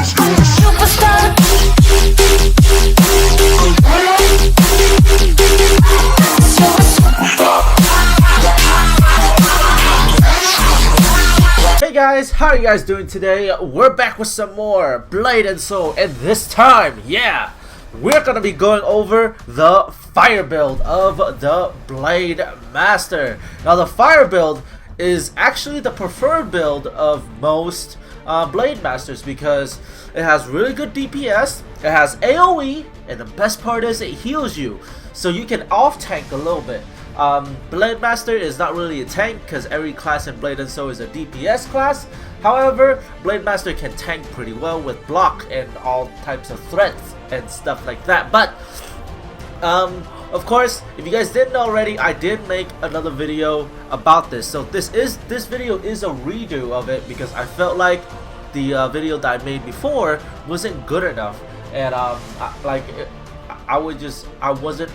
Hey guys, how are you guys doing today? We're back with some more Blade and Soul, and this time, yeah, we're gonna be going over the fire build of the BladeMaster. Now the fire build is actually the preferred build of most BladeMasters because it has really good DPS, it has AoE, and the best part is it heals you, so you can off tank a little bit. BladeMaster is not really a tank because every class in Blade and Soul is a DPS class. However, BladeMaster can tank pretty well with block and all types of threats and stuff like that. But of course, if you guys didn't know already, I did make another video about this. So this video is a redo of it because I felt like the video that I made before wasn't good enough, and I wasn't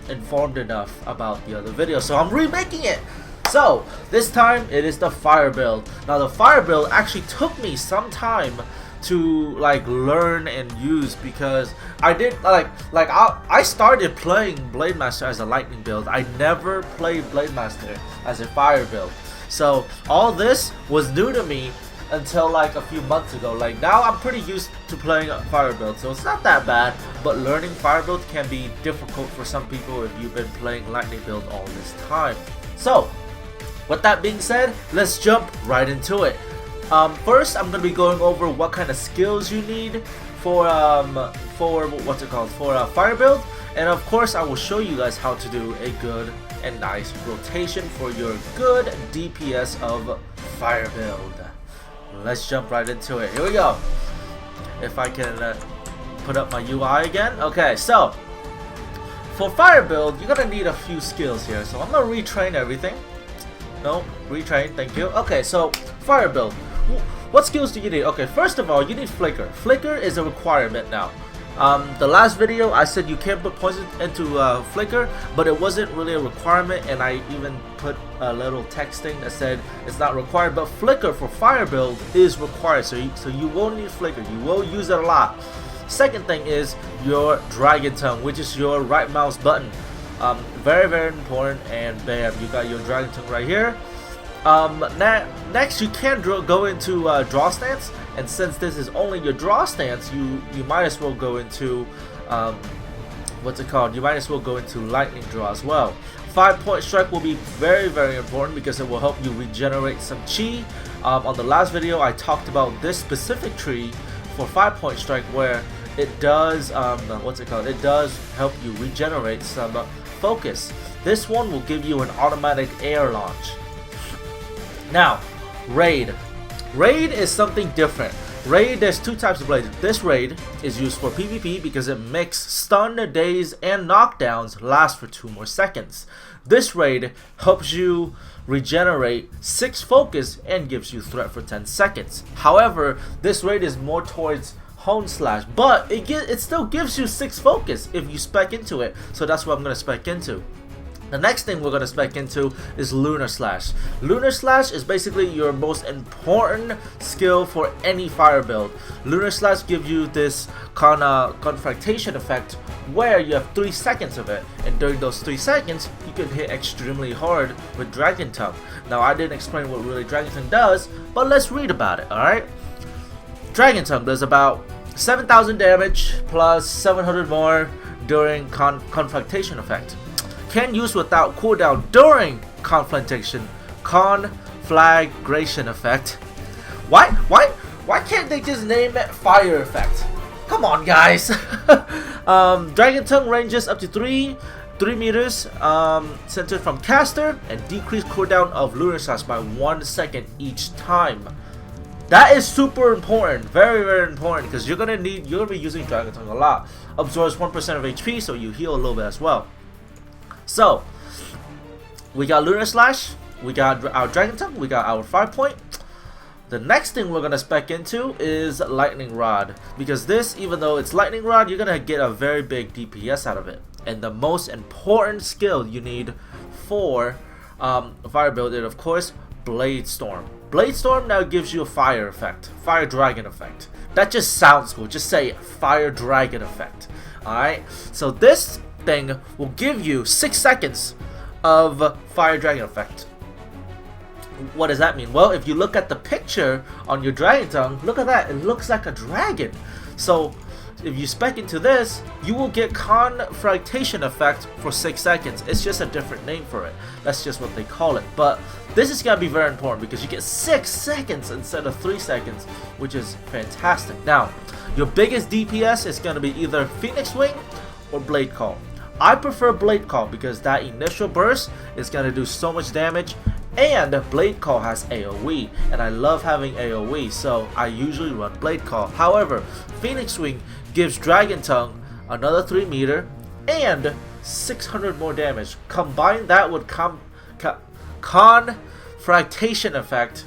informed enough about the other video, so I'm remaking it. So this time it is the fire build. Now the fire build actually took me some time to learn and use because I did I started playing BladeMaster as a lightning build. I never played BladeMaster as a fire build, so all this was new to me until a few months ago. Now I'm pretty used to playing a fire build, so it's not that bad, but learning fire build can be difficult for some people if you've been playing lightning build all this time. So with that being said, let's jump right into it. First I'm going to be going over what kind of skills you need for a fire build, and of course I will show you guys how to do a good and nice rotation for your good DPS of fire build. Let's jump right into it. Here we go. If I can put up my UI again. Okay, so for fire build, you're gonna need a few skills here. So I'm gonna retrain everything. No, retrain, thank you. Okay, so fire build. What skills do you need? Okay, first of all, you need flicker. Flicker is a requirement now. The last video I said you can't put poison into flicker, but it wasn't really a requirement, and I even put a little texting that said it's not required, but flicker for fire build is required, so you will need flicker. You will use it a lot. Second thing is your dragon tongue, which is your right mouse button. Very, very important, and bam, you got your dragon tongue right here. Next you can go into draw stance, and since this is only your draw stance, you might as well go into you might as well go into lightning draw as well. 5-point strike will be very, very important because it will help you regenerate some chi. On the last video I talked about this specific tree for 5-point strike where it does it does help you regenerate some focus. This one will give you an automatic air launch. Now, raid. Raid is something different. Raid, there's two types of blades. This raid is used for PvP because it makes stun, daze, and knockdowns last for 2 more seconds. This raid helps you regenerate 6 focus and gives you threat for 10 seconds. However, this raid is more towards hone slash, but it still gives you 6 focus if you spec into it. So that's what I'm going to spec into. The next thing we're going to spec into is Lunar Slash. Lunar Slash is basically your most important skill for any fire build. Lunar Slash gives you this confrontation effect where you have 3 seconds of it, and during those 3 seconds you can hit extremely hard with Dragon Tongue. Now I didn't explain what really Dragon Tongue does, but let's read about it, alright? Dragon Tongue does about 7,000 damage plus 700 more during confrontation effect. Can use without cooldown during conflagration effect. Why can't they just name it fire effect? Come on, guys. Dragon Tongue ranges up to 3 meters, centered from caster, and decrease cooldown of Lunar Slash by 1 second each time. That is super important, very, very important, because you're gonna be using Dragon Tongue a lot. Absorbs 1% of HP, so you heal a little bit as well. So, we got Lunar Slash, we got our Dragon Tongue, we got our 5-point. The next thing we're going to spec into is Lightning Rod. Because this, even though it's Lightning Rod, you're going to get a very big DPS out of it. And the most important skill you need for fire build is, of course, Blade Storm. Blade Storm now gives you a fire effect, fire dragon effect. That just sounds cool. Just say Fire Dragon effect. Alright, so this thing will give you 6 seconds of Fire Dragon effect. What does that mean? Well, if you look at the picture on your Dragon Tongue, look at that. It looks like a dragon. So if you spec into this, you will get Confrontation effect for 6 seconds. It's just a different name for it. That's just what they call it. But this is going to be very important because you get 6 seconds instead of 3 seconds, which is fantastic. Now, your biggest DPS is going to be either Phoenix Wing or Blade Call. I prefer Blade Call because that initial burst is going to do so much damage, and Blade Call has AoE, and I love having AoE, so I usually run Blade Call. However, Phoenix Wing gives Dragon Tongue another 3 meter and 600 more damage. Combine that with Confrontation effect,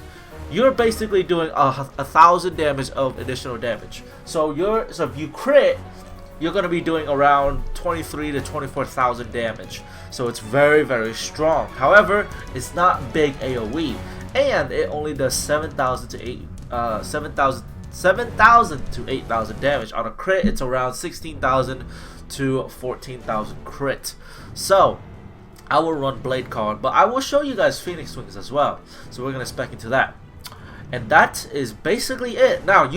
you're basically doing 1,000 damage of additional damage. So if you crit, you're going to be doing around 23 to 24,000 damage. So it's very, very strong. However, it's not big AoE, and it only does 7,000 to 8,000 damage. On a crit, it's around 16,000 to 14,000 crit. So I will run Blade Call, but I will show you guys Phoenix Wings as well. So we're going to spec into that. And that is basically it. Now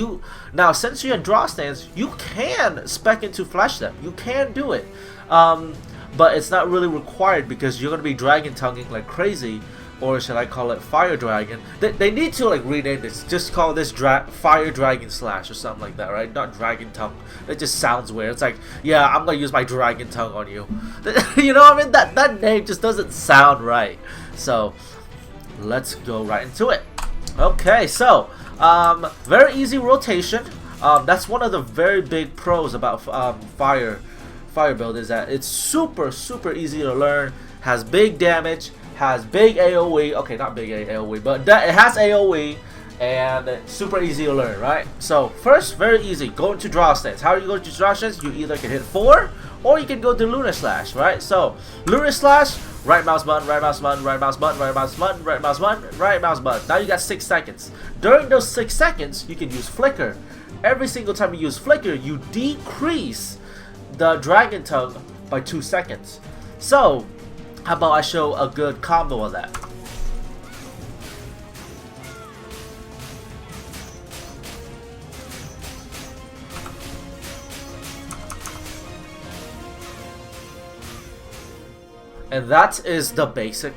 since you're in draw stance, you can spec into Flash Step. You can do it. But it's not really required because you're going to be Dragon Tonguing like crazy. Or should I call it Fire Dragon? They need to like rename this. Just call this Fire Dragon Slash or something like that, right? Not Dragon Tongue. It just sounds weird. It's like, yeah, I'm going to use my Dragon Tongue on you. You know what I mean? That name just doesn't sound right. So let's go right into it. Okay, so very easy rotation. That's one of the very big pros about fire build, is that it's super easy to learn, has big damage, has big AoE. Okay, not big AoE, but it has AoE, and super easy to learn, right? So first, very easy, go into draw stance. How do you go into draw stance? You either can hit 4 or you can go to Lunar Slash, right? So Lunar Slash, right mouse button, right mouse button, right mouse button, right mouse button, right mouse button, right mouse button. Now you got 6 seconds. During those 6 seconds, you can use Flicker. Every single time you use Flicker, you decrease the Dragon Tongue by 2 seconds. So how about I show a good combo of that? And that is the basic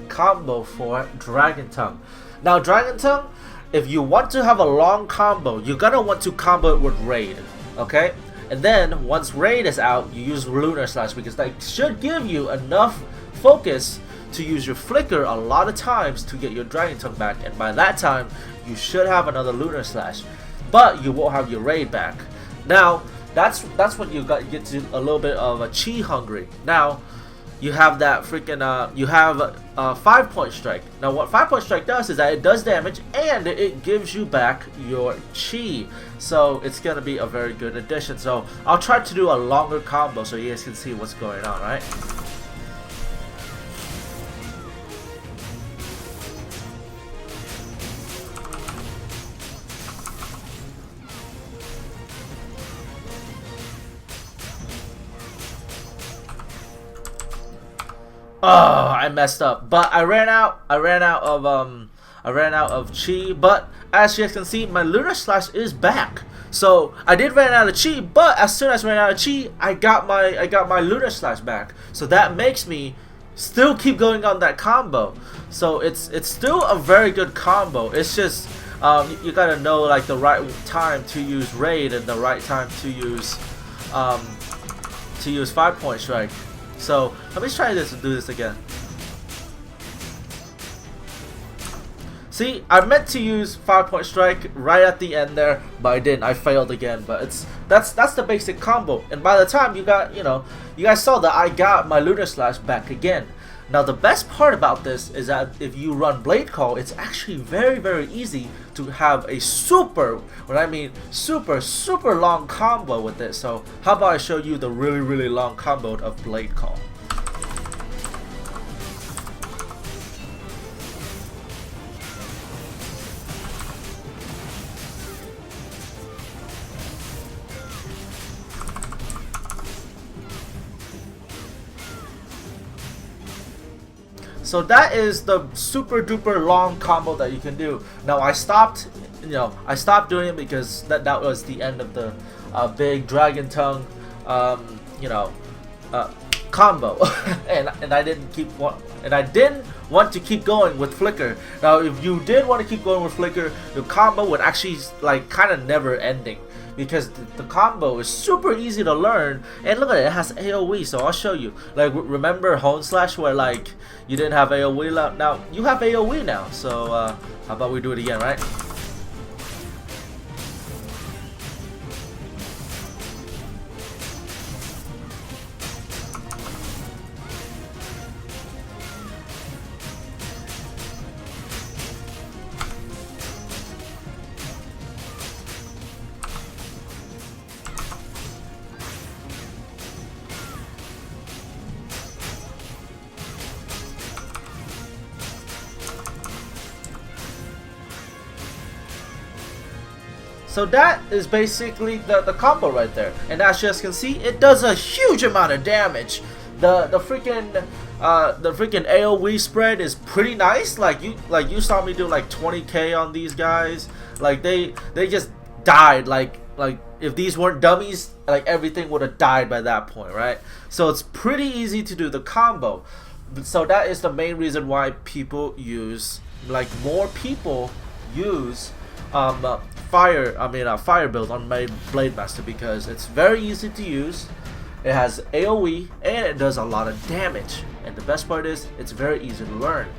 combo for Dragon Tongue. Now Dragon Tongue, if you want to have a long combo, you're gonna want to combo it with Raid, okay? And then once Raid is out, you use Lunar Slash because that should give you enough focus to use your Flicker a lot of times to get your Dragon Tongue back. And by that time, you should have another Lunar Slash, but you won't have your Raid back. Now that's when you get to a little bit of a Chi hungry. Now you have that freaking you have a 5-point strike. Now what 5-point strike does is that it does damage and it gives you back your chi, so it's gonna be a very good addition. So I'll try to do a longer combo so you guys can see what's going on, right? Oh, I messed up, but I ran out of chi. But as you guys can see, my Lunar Slash is back. So I did run out of chi, but as soon as I ran out of chi, I got my Lunar Slash back. So that makes me still keep going on that combo. So it's still a very good combo. It's just you gotta know like the right time to use Raid and the right time to use 5-point strike. So let me try this and do this again. See, I meant to use 5-point strike right at the end there, but I didn't. I failed again. But that's the basic combo. And by the time you guys saw that I got my Lunar Slash back again. Now the best part about this is that if you run Blade Call, it's actually very easy to have a super long combo with this. So how about I show you the really long combo of Blade Call. So that is the super duper long combo that you can do. Now I stopped, I stopped doing it because that was the end of the big dragon tongue, combo, and I didn't want to keep going with flicker. Now, if you did want to keep going with flicker, your combo would actually like kind of never ending, because the combo is super easy to learn. And look at it, it has AoE. So I'll show you. Like, remember Hone Slash where like you didn't have AoE? Now you have AoE now. So how about we do it again, right? So that is basically the combo right there, and as you guys can see, it does a huge amount of damage. The freaking AoE spread is pretty nice. Like you saw me do like 20k on these guys. Like they just died. Like if these weren't dummies, like everything would have died by that point, right? So it's pretty easy to do the combo. So that is the main reason why people use, like, more people use fire build on my BladeMaster, because it's very easy to use. It has AoE and it does a lot of damage, and the best part is it's very easy to learn.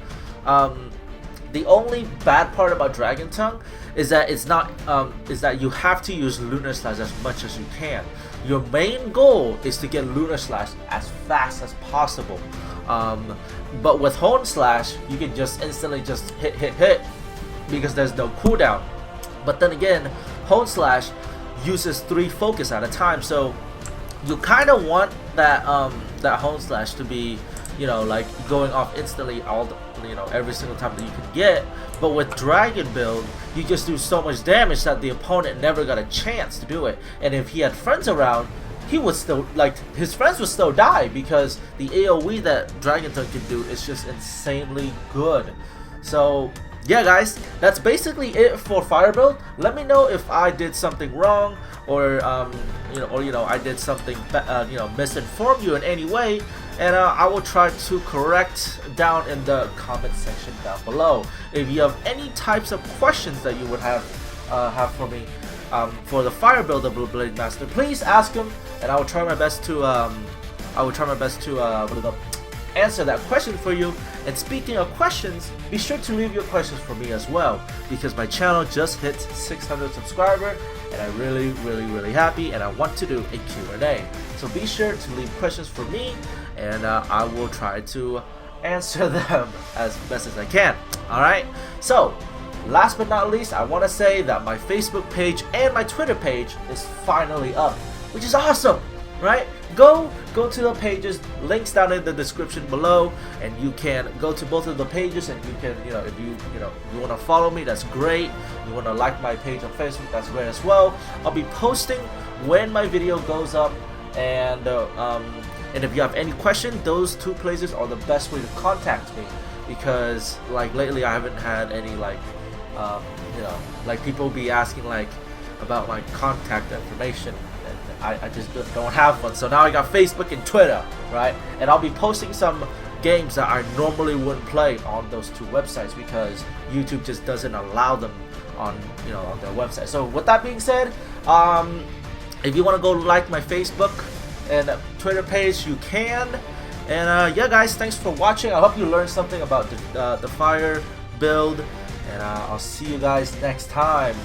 The only bad part about Dragon Tongue is that it's not is that you have to use Lunar Slash as much as you can. Your main goal is to get Lunar Slash as fast as possible. But with Hone Slash, you can just instantly just hit because there's no cooldown. But then again, Hone Slash uses 3 focus at a time, so you kind of want that that Hone Slash to be, like going off instantly every single time that you can get. But with Dragon build, you just do so much damage that the opponent never got a chance to do it. And if he had friends around, he would still, like, his friends would still die, because the AoE that Dragon Tongue can do is just insanely good. So yeah, guys, that's basically it for fire build. Let me know if I did something wrong, or I did something misinformed you in any way, and I will try to correct down in the comment section down below. If you have any types of questions that you would have for me for the fire build of BladeMaster, please ask them, and I will try my best to answer that question for you. And speaking of questions, be sure to leave your questions for me as well, because my channel just hit 600 subscribers, and I'm really happy, and I want to do a Q&A. So be sure to leave questions for me, and I will try to answer them as best as I can. Alright, so last but not least, I want to say that my Facebook page and my Twitter page is finally up, which is awesome, right? Go to the pages, links down in the description below, and you can go to both of the pages, and you can, if you want to follow me, that's great. You want to like my page on Facebook, that's great as well. I'll be posting when my video goes up, and if you have any question, those 2 places are the best way to contact me, because like lately I haven't had any like people be asking like about my contact information. I just don't have one. So now I got Facebook and Twitter, right? And I'll be posting some games that I normally wouldn't play on those 2 websites, because YouTube just doesn't allow them on on their website. So with that being said, if you want to go like my Facebook and Twitter page, you can. And yeah, guys, thanks for watching. I hope you learned something about the fire build, and I'll see you guys next time.